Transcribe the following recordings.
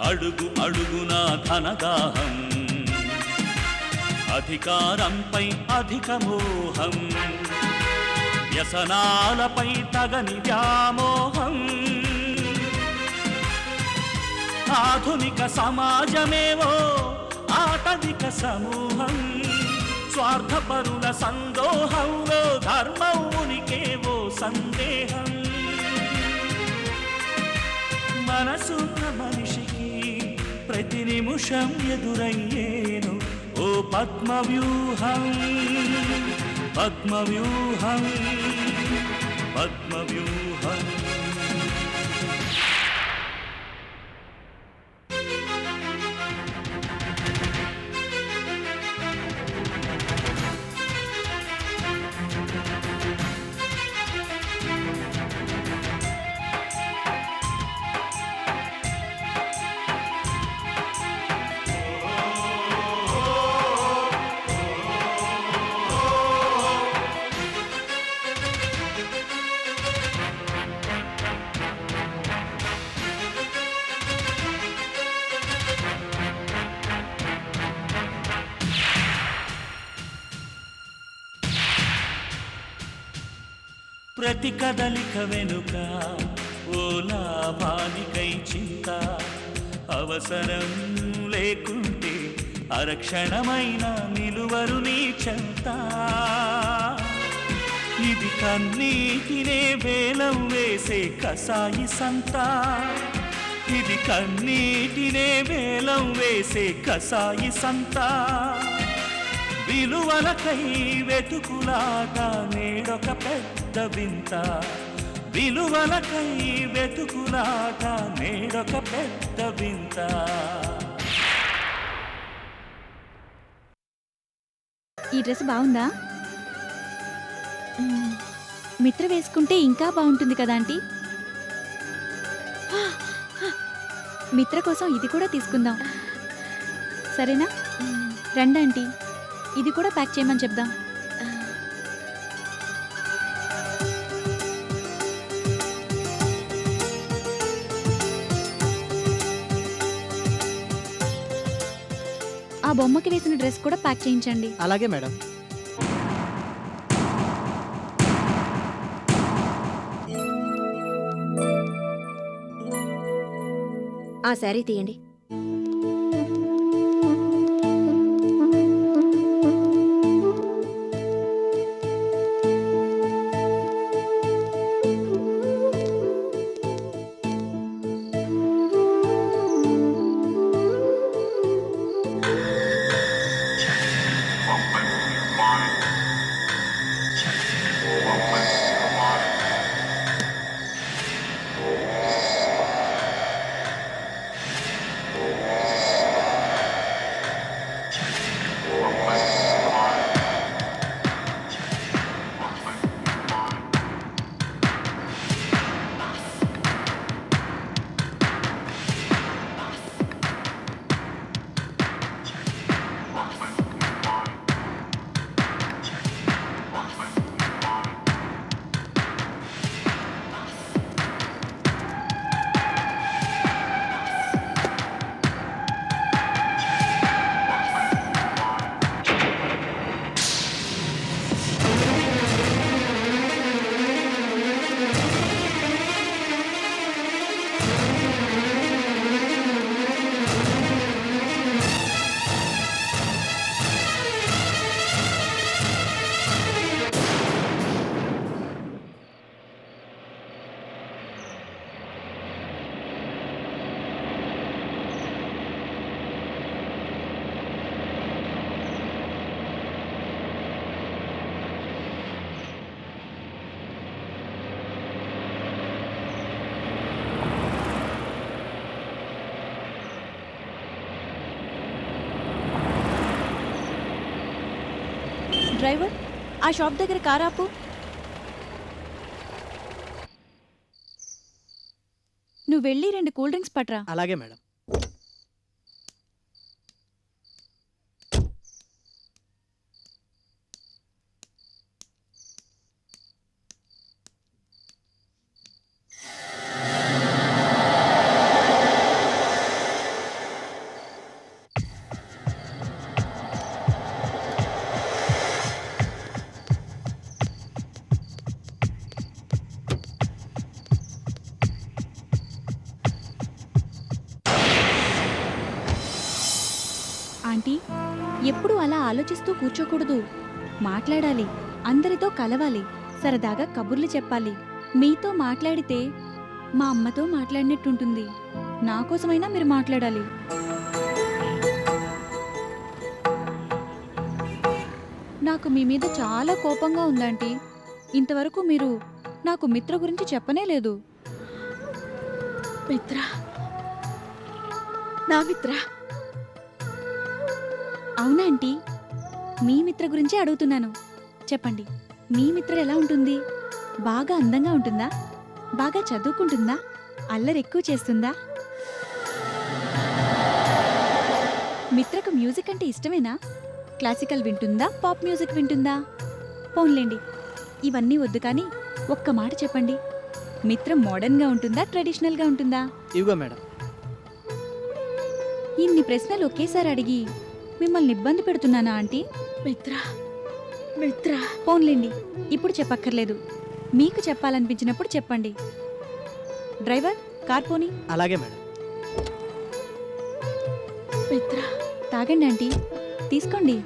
అడుగు అడుగున ధనదాహం, అధికారంపై అధిక మోహం, వ్యసనాలపై తగని వ్యామోహం. ఆధునిక సమాజమేవో ఆటవిక సమూహం, స్వార్థపరుల సందోహంలో ధర్మం ఉనికేవో సందేహం. మనసున్న మనిషికి ప్రతి నిమిషం ఎదురయ్యేను ఓ పద్మవ్యూహం, పద్మవ్యూహం, పద్మవ్యూహం. ప్రతి కదలిక వెనుక ఓ లాభానికై చింత, అవసరం లేకుంటే అరక్షణమైన నిలువరు నీ చెంత. ఇది కన్నీటినే వేలం వేసే కసాయి సంత, ఇది కన్నీటినే వేలం వేసే కసాయి సంత. విలువలకై వెతుకులాట నేడొక పెద్ద వింత, విలువలకై వెతుకులాట నేడొక పెద్ద వింత. ఈ డ్రెస్ బాగుందా? మిత్ర వేసుకుంటే ఇంకా బాగుంటుంది కదా ఆంటీ. మిత్ర కోసం ఇది కూడా తీసుకుందాం, సరేనా? రండి ఆంటీ, ఇది కూడా ప్యాక్ చేయమని చెప్దాం. ఆ బొమ్మకి వేసిన డ్రెస్ కూడా ప్యాక్ చేయించండి. అలాగే మేడం. ఆ శారీ తీయండి. డ్రైవర్, ఆ షాప్ దగ్గర కార్ ఆపు. నువ్వు వెళ్ళి 2 కూల్ డ్రింక్స్ పట్రా. అలాగే మేడం. ఆంటీ ఎప్పుడూ అలా ఆలోచిస్తూ కూర్చోకూడదు. మాట్లాడాలి, అందరితో కలవాలి, సరదాగా కబుర్లు చెప్పాలి. మీతో మాట్లాడితే మా అమ్మతో మాట్లాడినట్టుంటుంది. నా కోసమైనా మీరు మాట్లాడాలి. నాకు మీ మీద చాలా కోపంగా ఉందంటీ. ఇంతవరకు మీరు నాకు మిత్ర గురించి చెప్పనే లేదు. మిత్ర, నా మిత్ర. అవునా ఆంటీ? మీ మిత్ర గురించే అడుగుతున్నాను. చెప్పండి, మీ మిత్ర ఎలా ఉంటుంది? బాగా అందంగా ఉంటుందా? బాగా చదువుకుంటుందా? అల్లరి ఎక్కువ చేస్తుందా? మిత్రకు మ్యూజిక్ అంటే ఇష్టమేనా? క్లాసికల్ వింటుందా? పాప్ మ్యూజిక్ వింటుందా? పోన్లేండి, ఇవన్నీ వద్దు కానీ ఒక్క మాట చెప్పండి. మిత్రం మోడర్న్గా ఉంటుందా? ట్రెడిషనల్గా ఉంటుందా? ఇవిగో మేడం. ఇన్ని ప్రశ్నలు ఒకేసారి అడిగి మిమ్మల్ని ఇబ్బంది పెడుతున్నానా ఆంటీ? మిత్ర, మిత్ర. పోన్లేండి, ఇప్పుడు చెప్పక్కర్లేదు. మీకు చెప్పాలనిపించినప్పుడు చెప్పండి. డ్రైవర్, కార్ పోనీ. అలాగే మేడం. మిత్ర. తాగండి ఆంటీ, తీసుకోండి.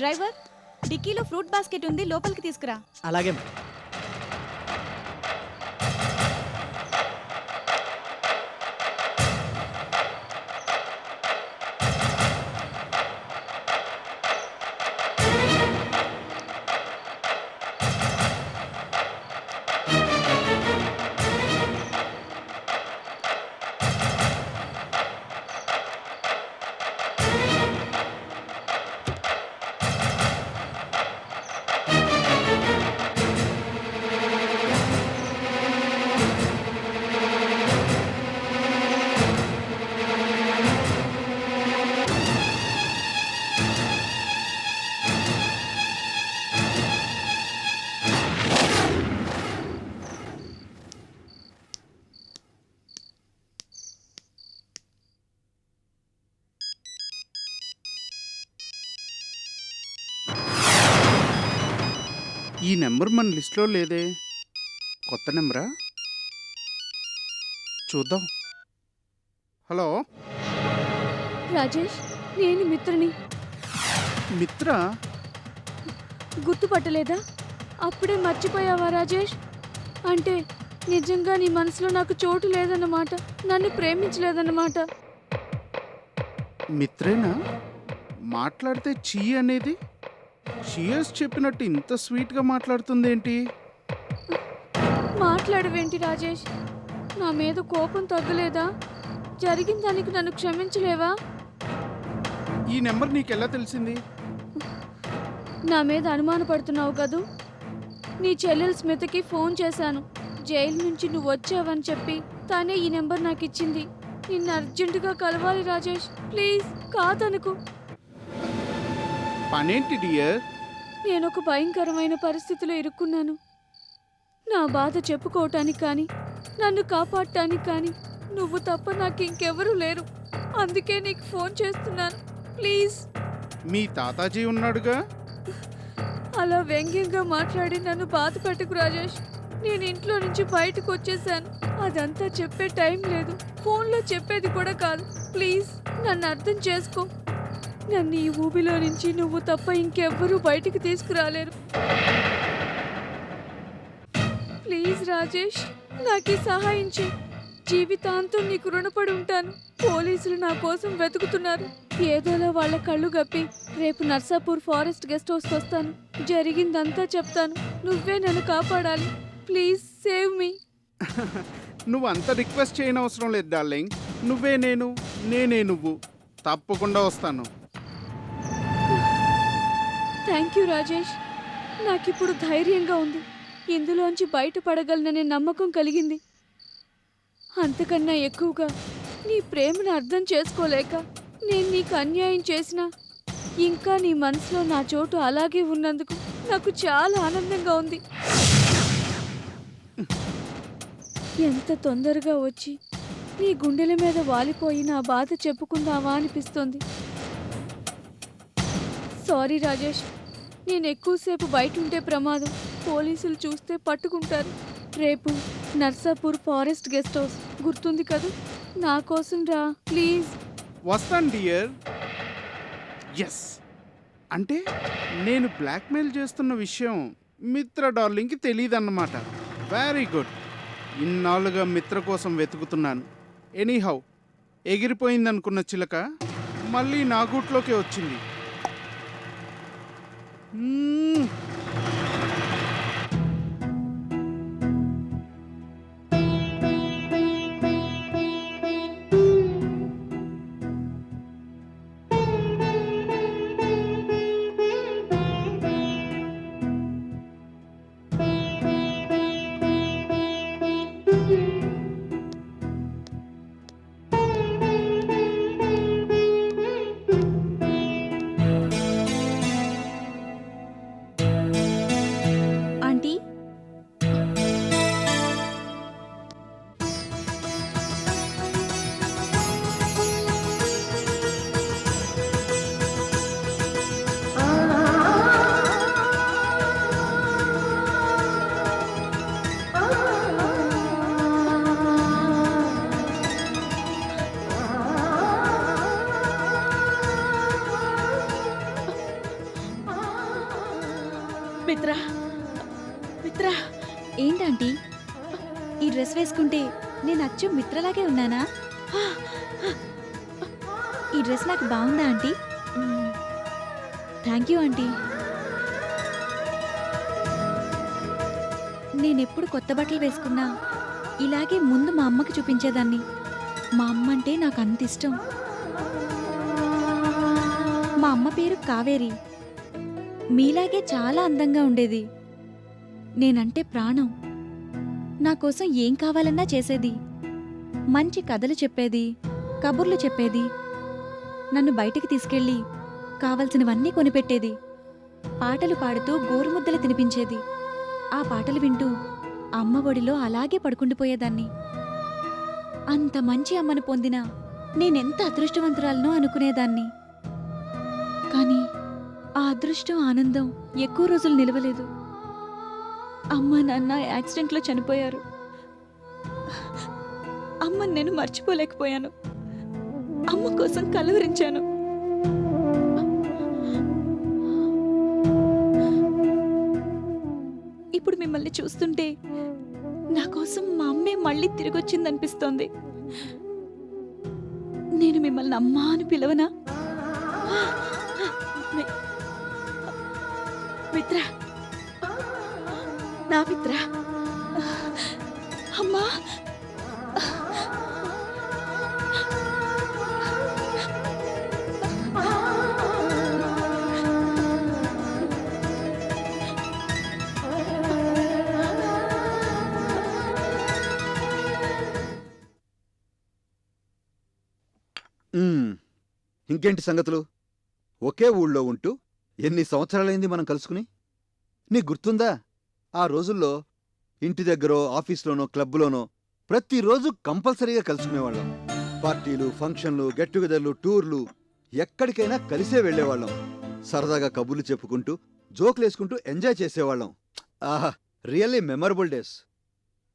డ్రైవర్, డిక్కీలో ఫ్రూట్ బాస్కెట్ ఉంది, లోపలికి తీసుకురా. అలాగే మేడం. ఈ నెంబర్ మన లిస్ట్లో లేదే. కొత్త నెంబరా? చూద్దాం. హలో రాజేష్, నేను మిత్రని. మిత్ర? గుర్తుపట్టలేదా? అప్పుడే మర్చిపోయావా రాజేష్? అంటే నిజంగా నీ మనసులో నాకు చోటు లేదన్నమాట, నన్ను ప్రేమించలేదన్నమాట. మిత్రేనా? మాట్లాడితే చీ అనేది షియర్స్ చెప్పినట్టు ఇంత స్వీట్గా మాట్లాడుతుంది ఏంటి? మాట్లాడవేంటి రాజేష్? నా మీద కోపం తగ్గలేదా? జరిగిన దానికి నన్ను క్షమించలేవా? ఈ నెంబర్ నీకెలా తెలిసింది? నా మీద అనుమానపడుతున్నావు కదూ? నీ చెల్లెలు స్మితకి ఫోన్ చేశాను. జైలు నుంచి నువ్వు వచ్చావని చెప్పి తానే ఈ నెంబర్ నాకు ఇచ్చింది. నిన్ను అర్జెంటుగా కలవాలి రాజేష్, ప్లీజ్. కాదనుకు. పనేంటి డియర్? నేను ఒక భయంకరమైన పరిస్థితిలో ఇరుక్కున్నాను. నా బాధ చెప్పుకోవటానికి కానీ నన్ను కాపాడటానికి కానీ నువ్వు తప్ప నాకు ఇంకెవరూ లేరు. అందుకే నీకు ఫోన్ చేస్తున్నాను, ప్లీజ్. మీ తాతాజీ ఉన్నాడుగా. అలా వ్యంగ్యంగా మాట్లాడి నన్ను బాధ పెట్టకు రాజేష్. నేను ఇంట్లో నుంచి బయటకు వచ్చేసాను. అదంతా చెప్పే టైం లేదు, ఫోన్లో చెప్పేది కూడా కాదు. ప్లీజ్ నన్ను అర్థం చేసుకో. నన్ను ఈ ఊబిలో నుంచి నువ్వు తప్ప ఇంకెవ్వరూ బయటికి తీసుకురాలేరు. ప్లీజ్ రాజేష్, నాకు సహాయం చేయి. జీవితాంతం నీకు రుణపడి ఉంటాను. పోలీసులు నా కోసం వెతుకుతున్నారు. ఏదోలా వాళ్ళ కళ్ళు గప్పి రేపు నర్సాపూర్ ఫారెస్ట్ గెస్ట్ హౌస్కి వస్తాను. జరిగిందంతా చెప్తాను. నువ్వే నన్ను కాపాడాలి. Please save me. నువ్వు అంత రిక్వెస్ట్ చేయనవసరం లేదు డార్లింగ్. నువ్వే నేను, నేనే నువ్వు. తప్పకుండా వస్తాను. Thank you Rajesh. నాకిప్పుడు ధైర్యంగా ఉంది. ఇందులోంచి బయటపడగలననే నమ్మకం కలిగింది. అంతకన్నా ఎక్కువగా నీ ప్రేమను అర్థం చేసుకోలేక నేను నీకు అన్యాయం చేసినా ఇంకా నీ మనసులో నా చోటు అలాగే ఉన్నందుకు నాకు చాలా ఆనందంగా ఉంది. ఎంత తొందరగా వచ్చి నీ గుండెల మీద వాలిపోయి నా బాధ చెప్పుకుందావా అనిపిస్తుంది. సారీ రాజేష్, నేను ఎక్కువసేపు బయట ఉంటే ప్రమాదం. పోలీసులు చూస్తే పట్టుకుంటారు. రేపు నర్సాపూర్ ఫారెస్ట్ గెస్ట్ హౌస్ గుర్తుంది కదా? నా కోసం రా ప్లీజ్. వస్తాను డియర్. ఎస్, అంటే నేను బ్లాక్మెయిల్ చేస్తున్న విషయం మిత్ర డార్లింగ్కి తెలియదన్నమాట. Very good. ఇన్నాళ్ళుగా మిత్ర కోసం వెతుకుతున్నాను. ఎనీహౌ, ఎగిరిపోయిందనుకున్న చిలక మళ్ళీ నా గూట్లోకే వచ్చింది. ఆంటీ, మిత్ర, మిత్ర, ఏంటంటీ ఈ డ్రెస్ వేసుకుంటే నేను అచ్చు మిత్రలాగే ఉన్నానా? ఈ డ్రెస్ నాకు బాగుందా ఆంటీ? Thank you aunty. నేనెప్పుడు కొత్త బట్టలు వేసుకున్నా ఇలాగే ముందు మా అమ్మకి చూపించేదాన్ని. మా అమ్మ అంటే నాకు అంత ఇష్టం. మా అమ్మ పేరు కావేరి. మీలాగే చాలా అందంగా ఉండేది. నేనంటే ప్రాణం. నా కోసం ఏం కావాలన్నా చేసేది. మంచి కథలు చెప్పేది, కబుర్లు చెప్పేది. నన్ను బయటికి తీసుకెళ్ళి కావలసినవన్నీ కొనిపెట్టేది. పాటలు పాడుతూ గోరుముద్దలు తినిపించేది. ఆ పాటలు వింటూ అమ్మ ఒడిలో అలాగే పడుకుండిపోయేదాన్ని. అంత మంచి అమ్మను పొందిన నేనెంత అదృష్టవంతురాలనో అనుకునేదాన్ని. కానీ ఆ అదృష్టం, ఆనందం ఎక్కువ రోజులు నిలవలేదు. అమ్మ నాన్న యాక్సిడెంట్లో చనిపోయారు. అమ్మని నేను మర్చిపోలేకపోయాను. అమ్మ కోసం కలవరించాను. ఇప్పుడు మిమ్మల్ని చూస్తుంటే నా కోసం మా అమ్మే మళ్ళీ తిరిగొచ్చిందనిపిస్తోంది. నేను మిమ్మల్ని అమ్మా అని పిలవనా? మిత్ర, నా మిత్ర, ఇంకేంటి సంగతులు? ఒకే ఊళ్ళో ఉంటూ ఎన్ని సంవత్సరాలైంది మనం కలుసుకుని? నీకు గుర్తుందా? ఆ రోజుల్లో ఇంటి దగ్గరో ఆఫీస్లోనో క్లబ్లోనో ప్రతిరోజు కంపల్సరీగా కలుసుకునేవాళ్ళం. పార్టీలు, ఫంక్షన్లు, గెట్ టుగెదర్లు, టూర్లు, ఎక్కడికైనా కలిసే వెళ్లేవాళ్ళం. సరదాగా కబుర్లు చెప్పుకుంటూ జోకులేసుకుంటూ ఎంజాయ్ చేసేవాళ్ళం. ఆహా, రియల్లీ మెమరబుల్ డేస్.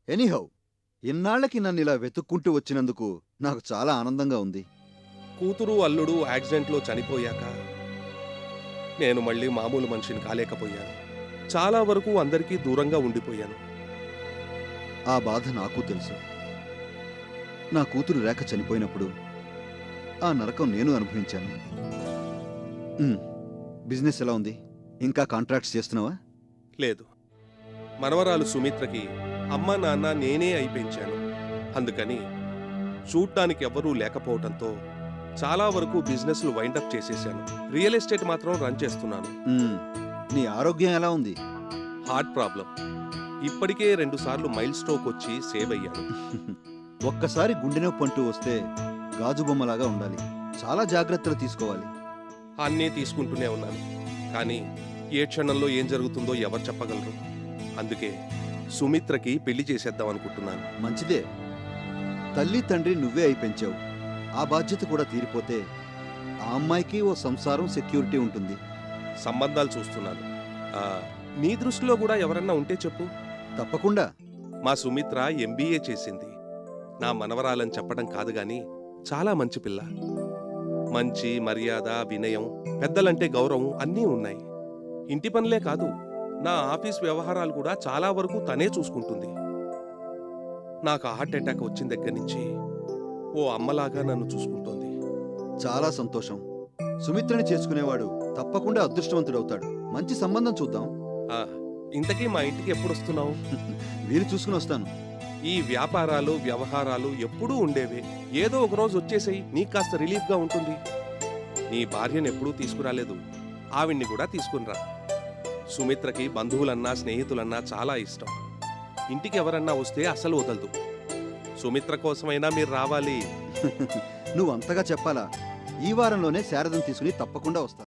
ఎనీహౌ, ఇన్నాళ్లకి నన్ను ఇలా వెతుక్కుంటూ వచ్చినందుకు నాకు చాలా ఆనందంగా ఉంది. కూతురు అల్లుడు యాక్సిడెంట్లో చనిపోయాక నేను మళ్ళీ మామూలు మనిషిని కాలేకపోయాను. చాలా వరకు అందరికీ దూరంగా ఉండిపోయాను. ఆ బాధ నాకు తెలుసు. నా కూతురు రేఖ చనిపోయినప్పుడు ఆ నరకం నేను అనుభవించాను. బిజినెస్ ఎలా ఉంది? ఇంకా కాంట్రాక్ట్స్ చేస్తున్నావా? లేదు, మనవరాలు సుమిత్రకి అమ్మ నాన్న నేనే అయి పెంచాను. అందుకని చూడ్డానికి ఎవ్వరూ లేకపోవటంతో చాలా వరకు బిజినెస్లు వైండప్ చేసేశాను. రియల్ ఎస్టేట్ మాత్రం రన్ చేస్తున్నాను. నీ ఆరోగ్యం ఎలా ఉంది? Heart problem. ఇప్పటికే 2 సార్లు మైల్ స్ట్రోక్ వచ్చి సేవ్ అయ్యాను. ఒక్కసారి గుండె నొప్పి అంటూ వస్తే గాజు బొమ్మలాగా ఉండాలి. చాలా జాగ్రత్తలు తీసుకోవాలి. అన్నీ తీసుకుంటూనే ఉన్నాను, కానీ ఏ క్షణంలో ఏం జరుగుతుందో ఎవరు చెప్పగలరు? అందుకే సుమిత్రకి పెళ్లి చేసేద్దాం అనుకుంటున్నాను. మంచిదే. తల్లి తండ్రి నువ్వే అయి పెంచావు. ఆ బాధ్యత కూడా తీరిపోతే ఆ అమ్మాయికి ఓ సంసారం, సెక్యూరిటీ ఉంటుంది. సంబంధాలు చూస్తున్నాను. నీ దృష్టిలో కూడా ఎవరన్నా ఉంటే చెప్పు. తప్పకుండా. మా సుమిత్ర MBA చేసింది. నా మనవరాలని చెప్పడం కాదు గాని చాలా మంచి పిల్ల. మంచి మర్యాద, వినయం, పెద్దలంటే గౌరవం అన్నీ ఉన్నాయి. ఇంటి పనులే కాదు, నా ఆఫీస్ వ్యవహారాలు కూడా చాలా వరకు తనే చూసుకుంటుంది. నాకు హార్ట్ అటాక్ వచ్చిన దగ్గర నుంచి ఓ అమ్మలాగా నన్ను చూసుకుంటోంది. చాలా సంతోషం. సుమిత్రని చేసుకునేవాడు తప్పకుండా అదృష్టవంతుడవుతాడు. మంచి సంబంధం చూద్దాం. ఇంతకీ మా ఇంటికి ఎప్పుడు వస్తున్నావు? వీలు చూసుకుని వస్తాను. ఈ వ్యాపారాలు, వ్యవహారాలు ఎప్పుడూ ఉండేవే. ఏదో ఒక రోజు వచ్చేసేయి, నీకు కాస్త రిలీఫ్గా ఉంటుంది. నీ భార్యను ఎప్పుడూ తీసుకురాలేదు, ఆవిడ్ని కూడా తీసుకునిరా. సుమిత్రకి బంధువులన్నా స్నేహితులన్నా చాలా ఇష్టం. ఇంటికి ఎవరన్నా వస్తే అసలు వదలదు. సుమిత్ర కోసమైనా మీరు రావాలి. నువ్వు అంతగా చెప్పాలా? ఈ వారంలోనే శారదను తీసుకుని తప్పకుండా వస్తా.